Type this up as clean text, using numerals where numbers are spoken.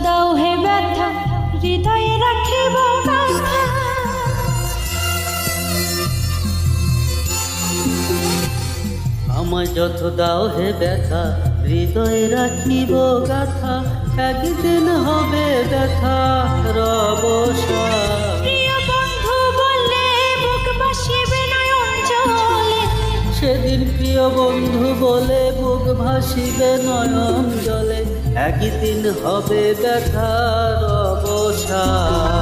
দাও হে ব্যথা, হৃদয়ে রাখিব গাথা। আমায় যত দাও হে ব্যথা, হৃদয়ে রাখিব গাথা। একদিন হবে ব্যথা রবসা। প্রিয় বন্ধু বললে বুক ভাসিবে নয়ন জলে, সেদিন প্রিয় বন্ধু বলে বুক ভাসিবে নয়ন জলে। একদিন হবে ব্যথার অবসান।